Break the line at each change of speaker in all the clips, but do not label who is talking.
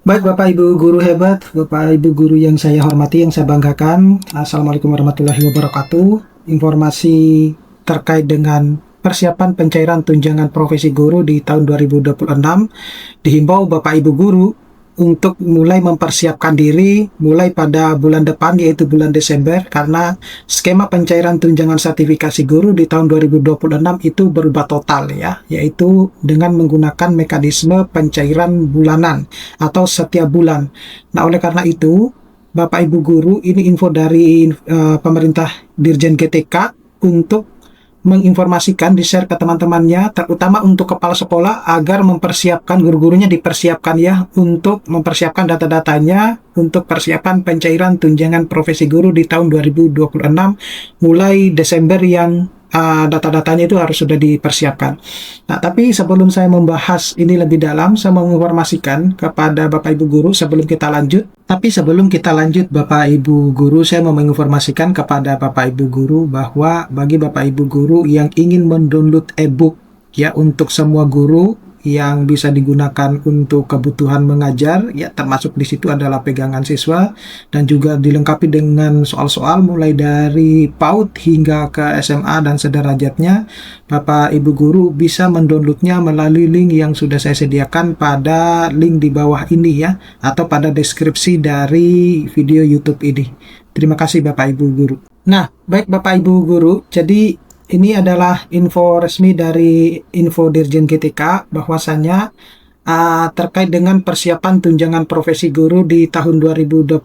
Baik Bapak Ibu guru hebat, Bapak Ibu guru yang saya hormati, yang saya banggakan. Assalamualaikum warahmatullahi wabarakatuh. Informasi terkait dengan persiapan pencairan tunjangan profesi guru di tahun 2026 dihimbau Bapak Ibu guru untuk mulai mempersiapkan diri mulai pada bulan depan, yaitu bulan Desember, karena skema pencairan tunjangan sertifikasi guru di tahun 2026 itu berubah total ya, yaitu dengan menggunakan mekanisme pencairan bulanan atau setiap bulan. Nah, oleh karena itu Bapak Ibu guru, ini info dari pemerintah Dirjen GTK untuk menginformasikan, di-share ke teman-temannya, terutama untuk kepala sekolah agar mempersiapkan, guru-gurunya dipersiapkan ya, untuk mempersiapkan data-datanya untuk persiapan pencairan tunjangan profesi guru di tahun 2026 mulai Desember, yang data-datanya itu harus sudah dipersiapkan. Nah, tapi sebelum saya membahas ini lebih dalam, saya mau menginformasikan kepada Bapak Ibu guru sebelum kita lanjut. Tapi sebelum kita lanjut Bapak Ibu guru, saya mau menginformasikan kepada Bapak Ibu guru bahwa bagi Bapak Ibu guru yang ingin mendownload e-book ya, untuk semua guru yang bisa digunakan untuk kebutuhan mengajar ya, termasuk di situ adalah pegangan siswa dan juga dilengkapi dengan soal-soal mulai dari PAUD hingga ke SMA dan sederajatnya. Bapak Ibu guru bisa mendownloadnya melalui link yang sudah saya sediakan pada link di bawah ini ya, atau pada deskripsi dari video YouTube ini. Terima kasih Bapak Ibu guru. Nah, baik Bapak Ibu guru, jadi ini adalah info resmi dari info Dirjen GTK bahwasanya terkait dengan persiapan tunjangan profesi guru di tahun 2026,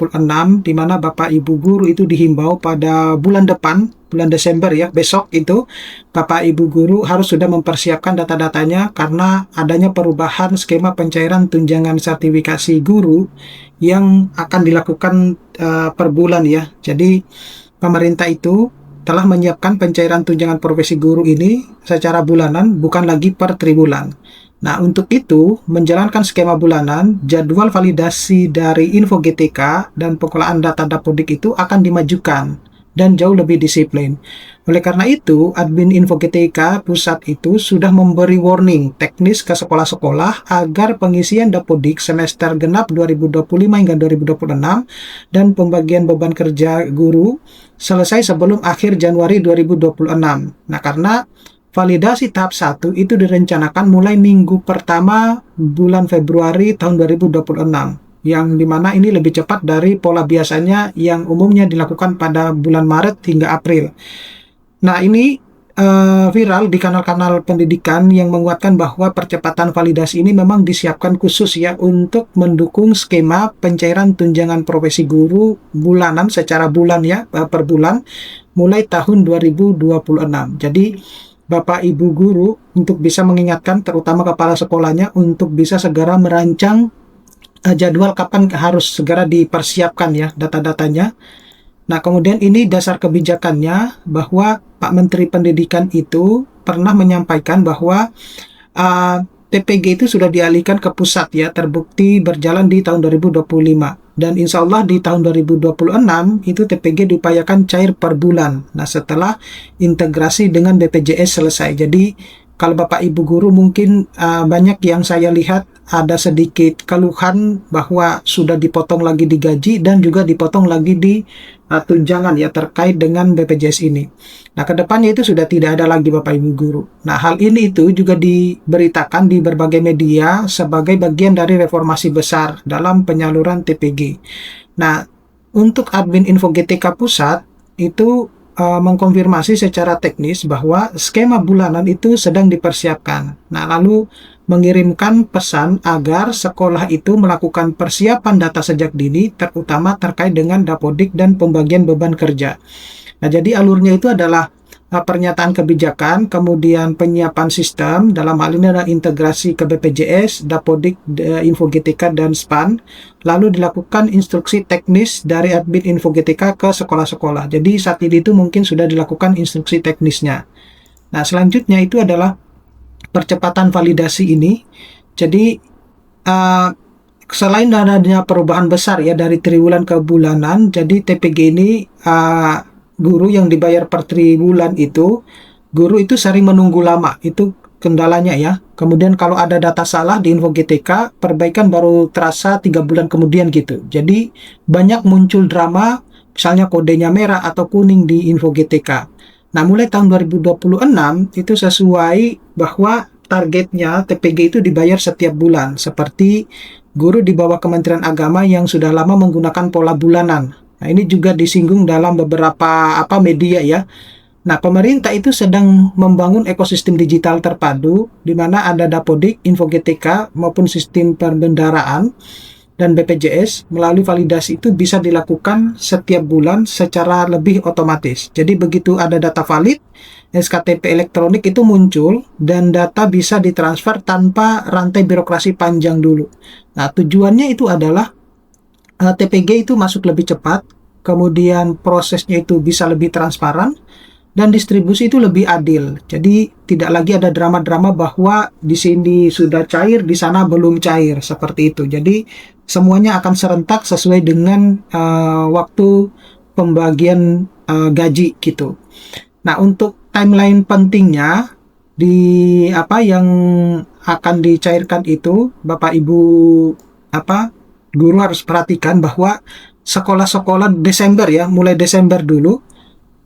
di mana Bapak Ibu guru itu dihimbau pada bulan depan, bulan Desember ya, besok itu Bapak Ibu guru harus sudah mempersiapkan data-datanya karena adanya perubahan skema pencairan tunjangan sertifikasi guru yang akan dilakukan per bulan ya. Jadi pemerintah itu telah menyiapkan pencairan tunjangan profesi guru ini secara bulanan, bukan lagi per triwulan. Nah, untuk itu, menjalankan skema bulanan, jadwal validasi dari info GTK dan pengelolaan data Dapodik itu akan dimajukan dan jauh lebih disiplin. Oleh karena itu, admin info GTK pusat itu sudah memberi warning teknis ke sekolah-sekolah agar pengisian Dapodik semester genap 2025 hingga 2026 dan pembagian beban kerja guru selesai sebelum akhir Januari 2026. Nah, karena validasi tahap 1 itu direncanakan mulai minggu pertama bulan Februari tahun 2026, yang dimana ini lebih cepat dari pola biasanya yang umumnya dilakukan pada bulan Maret hingga April. Nah, ini viral di kanal-kanal pendidikan yang menguatkan bahwa percepatan validasi ini memang disiapkan khusus ya untuk mendukung skema pencairan tunjangan profesi guru bulanan secara bulan ya, per bulan mulai tahun 2026. Jadi Bapak Ibu guru untuk bisa mengingatkan terutama kepala sekolahnya untuk bisa segera merancang jadwal kapan harus segera dipersiapkan ya data-datanya. Nah, kemudian ini dasar kebijakannya bahwa Pak Menteri Pendidikan itu pernah menyampaikan bahwa TPG itu sudah dialihkan ke pusat ya, terbukti berjalan di tahun 2025. Dan insya Allah di tahun 2026 itu TPG diupayakan cair per bulan. Nah, setelah integrasi dengan BPJS selesai. Jadi kalau Bapak Ibu guru mungkin banyak yang saya lihat ada sedikit keluhan bahwa sudah dipotong lagi di gaji dan juga dipotong lagi di tunjangan ya terkait dengan BPJS ini. Nah, kedepannya itu sudah tidak ada lagi Bapak Ibu guru. Nah, hal ini itu juga diberitakan di berbagai media sebagai bagian dari reformasi besar dalam penyaluran TPG. Nah, untuk admin info GTK pusat itu mengkonfirmasi secara teknis bahwa skema bulanan itu sedang dipersiapkan. Nah, lalu mengirimkan pesan agar sekolah itu melakukan persiapan data sejak dini, terutama terkait dengan Dapodik dan pembagian beban kerja. Nah, jadi alurnya itu adalah pernyataan kebijakan, kemudian penyiapan sistem, dalam hal ini adalah integrasi ke BPJS, Dapodik, Info GTK, dan SPAN, lalu dilakukan instruksi teknis dari admin Info GTK ke sekolah-sekolah. Jadi saat ini itu mungkin sudah dilakukan instruksi teknisnya. Nah, selanjutnya itu adalah percepatan validasi ini. Jadi selain adanya perubahan besar ya dari triwulan ke bulanan, jadi TPG ini guru yang dibayar per triwulan itu, guru itu sering menunggu lama, itu kendalanya ya. Kemudian kalau ada data salah di Info GTK, perbaikan baru terasa 3 bulan kemudian gitu. Jadi banyak muncul drama, misalnya kodenya merah atau kuning di Info GTK. Nah, mulai tahun 2026 itu sesuai bahwa targetnya TPG itu dibayar setiap bulan, seperti guru di bawah Kementerian Agama yang sudah lama menggunakan pola bulanan. Nah, ini juga disinggung dalam beberapa media ya. Nah, pemerintah itu sedang membangun ekosistem digital terpadu di mana ada Dapodik, Info GTK maupun sistem perbendaharaan dan BPJS. Melalui validasi itu bisa dilakukan setiap bulan secara lebih otomatis. Jadi begitu ada data valid, SKTP elektronik itu muncul dan data bisa ditransfer tanpa rantai birokrasi panjang dulu. Nah, tujuannya itu adalah TPG itu masuk lebih cepat, kemudian prosesnya itu bisa lebih transparan, dan distribusi itu lebih adil. Jadi tidak lagi ada drama-drama bahwa di sini sudah cair, di sana belum cair, seperti itu. Jadi semuanya akan serentak sesuai dengan waktu pembagian gaji gitu. Nah, untuk timeline pentingnya di yang akan dicairkan itu, Bapak Ibu guru harus perhatikan bahwa sekolah-sekolah Desember ya, mulai Desember dulu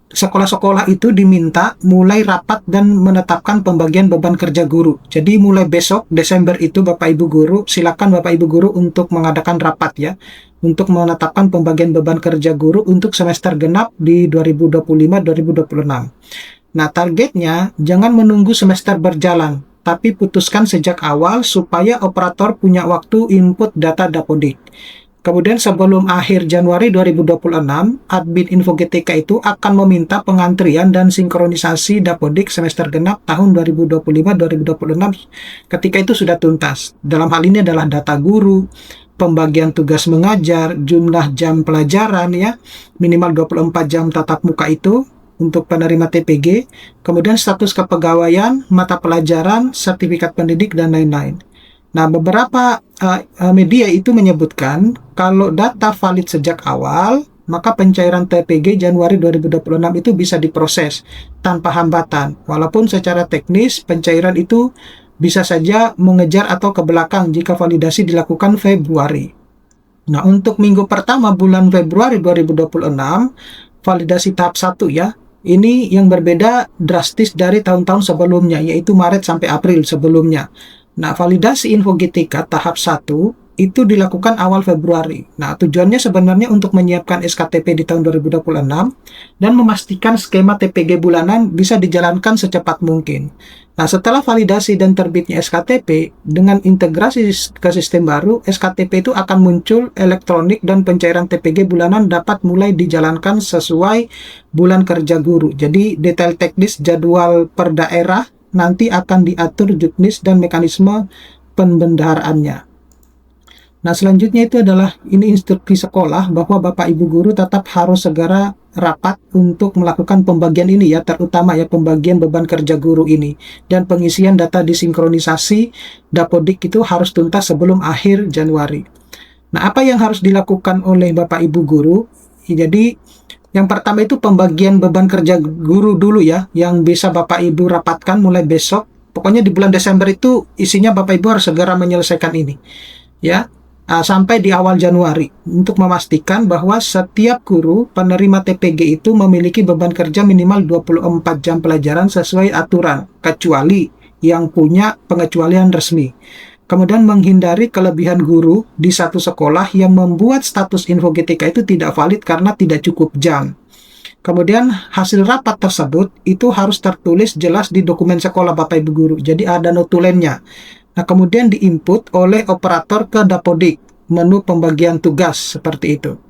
sekolah-sekolah itu diminta mulai rapat dan menetapkan pembagian beban kerja guru. Jadi mulai besok Desember itu Bapak Ibu guru, silakan Bapak Ibu guru untuk mengadakan rapat ya, untuk menetapkan pembagian beban kerja guru untuk semester genap di 2025-2026. Nah, targetnya jangan menunggu semester berjalan, tapi putuskan sejak awal supaya operator punya waktu input data Dapodik. Kemudian sebelum akhir Januari 2026, admin Info GTK itu akan meminta pengantrian dan sinkronisasi Dapodik semester genap tahun 2025-2026 ketika itu sudah tuntas. Dalam hal ini adalah data guru, pembagian tugas mengajar, jumlah jam pelajaran ya, minimal 24 jam tatap muka itu untuk penerima TPG, kemudian status kepegawaian, mata pelajaran, sertifikat pendidik, dan lain-lain. Nah, beberapa media itu menyebutkan kalau data valid sejak awal, maka pencairan TPG Januari 2026 itu bisa diproses tanpa hambatan. Walaupun secara teknis pencairan itu bisa saja mengejar atau ke belakang jika validasi dilakukan Februari. Nah, untuk minggu pertama bulan Februari 2026, validasi tahap 1 ya, ini yang berbeda drastis dari tahun-tahun sebelumnya, yaitu Maret sampai April sebelumnya. Nah, validasi Info GTK tahap 1 itu dilakukan awal Februari. Nah, tujuannya sebenarnya untuk menyiapkan SKTP di tahun 2026 dan memastikan skema TPG bulanan bisa dijalankan secepat mungkin. Nah, setelah validasi dan terbitnya SKTP, dengan integrasi ke sistem baru, SKTP itu akan muncul elektronik dan pencairan TPG bulanan dapat mulai dijalankan sesuai bulan kerja guru. Jadi, detail teknis jadwal per daerah nanti akan diatur juknis dan mekanisme pembendaharaannya. Nah, selanjutnya itu adalah ini instruksi sekolah bahwa Bapak Ibu guru tetap harus segera rapat untuk melakukan pembagian ini ya, terutama ya pembagian beban kerja guru ini, dan pengisian data disinkronisasi Dapodik itu harus tuntas sebelum akhir Januari. Nah, apa yang harus dilakukan oleh Bapak Ibu guru? Jadi yang pertama itu pembagian beban kerja guru dulu ya, yang bisa Bapak Ibu rapatkan mulai besok. Pokoknya di bulan Desember itu isinya Bapak Ibu harus segera menyelesaikan ini ya, sampai di awal Januari, untuk memastikan bahwa setiap guru penerima TPG itu memiliki beban kerja minimal 24 jam pelajaran sesuai aturan, kecuali yang punya pengecualian resmi. Kemudian menghindari kelebihan guru di satu sekolah yang membuat status Info GTK itu tidak valid karena tidak cukup jam. Kemudian hasil rapat tersebut itu harus tertulis jelas di dokumen sekolah Bapak Ibu guru. Jadi ada notulennya. Nah, kemudian diinput oleh operator ke Dapodik, menu pembagian tugas seperti itu.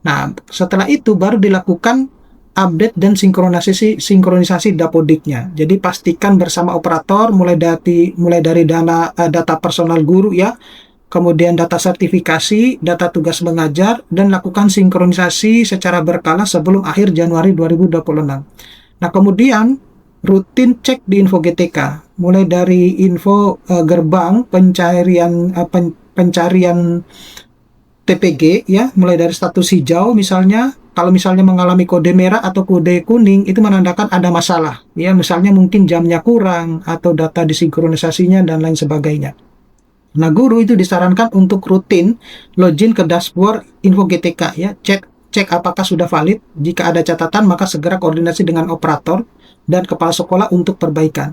Nah, setelah itu baru dilakukan update dan sinkronisasi Dapodiknya. Jadi pastikan bersama operator mulai dari data personal guru ya, kemudian data sertifikasi, data tugas mengajar, dan lakukan sinkronisasi secara berkala sebelum akhir Januari 2026. Nah, kemudian rutin cek di Info GTK, mulai dari info gerbang pencarian TPG ya, mulai dari status hijau misalnya, Kalau misalnya mengalami kode merah atau kode kuning, itu menandakan ada masalah. Ya, misalnya mungkin jamnya kurang atau data disinkronisasinya dan lain sebagainya. Nah, guru itu disarankan untuk rutin login ke dashboard info GTK ya, cek apakah sudah valid. Jika ada catatan, maka segera koordinasi dengan operator dan kepala sekolah untuk perbaikan.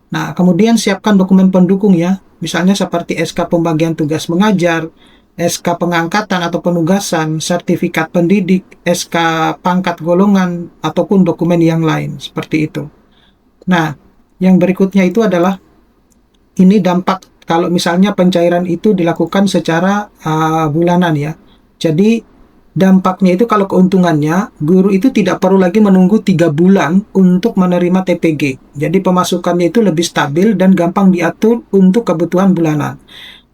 Nah, kemudian siapkan dokumen pendukung ya, misalnya seperti SK pembagian tugas mengajar, SK pengangkatan atau penugasan, sertifikat pendidik, SK pangkat golongan, ataupun dokumen yang lain, seperti itu. Nah, yang berikutnya itu adalah ini dampak kalau misalnya pencairan itu dilakukan secara bulanan ya. Jadi dampaknya itu kalau keuntungannya, guru itu tidak perlu lagi menunggu 3 bulan untuk menerima TPG. Jadi pemasukannya itu lebih stabil dan gampang diatur untuk kebutuhan bulanan.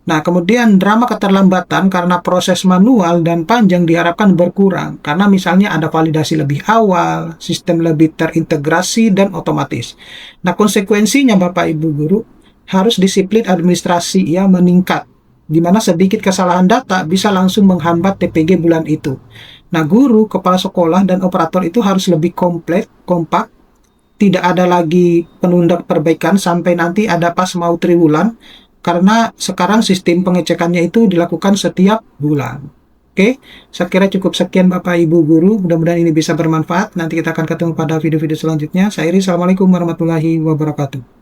Nah, kemudian drama keterlambatan karena proses manual dan panjang diharapkan berkurang. Karena misalnya ada validasi lebih awal, sistem lebih terintegrasi dan otomatis. Nah, konsekuensinya Bapak Ibu Guru, harus disiplin administrasi ya meningkat. Di mana sedikit kesalahan data bisa langsung menghambat TPG bulan itu. Nah, guru, kepala sekolah, dan operator itu harus lebih kompak, tidak ada lagi penunda perbaikan sampai nanti ada pas mau triwulan, karena sekarang sistem pengecekannya itu dilakukan setiap bulan. Oke, saya kira cukup sekian Bapak Ibu Guru, mudah-mudahan ini bisa bermanfaat. Nanti kita akan ketemu pada video-video selanjutnya. Saya Iri, Assalamualaikum warahmatullahi wabarakatuh.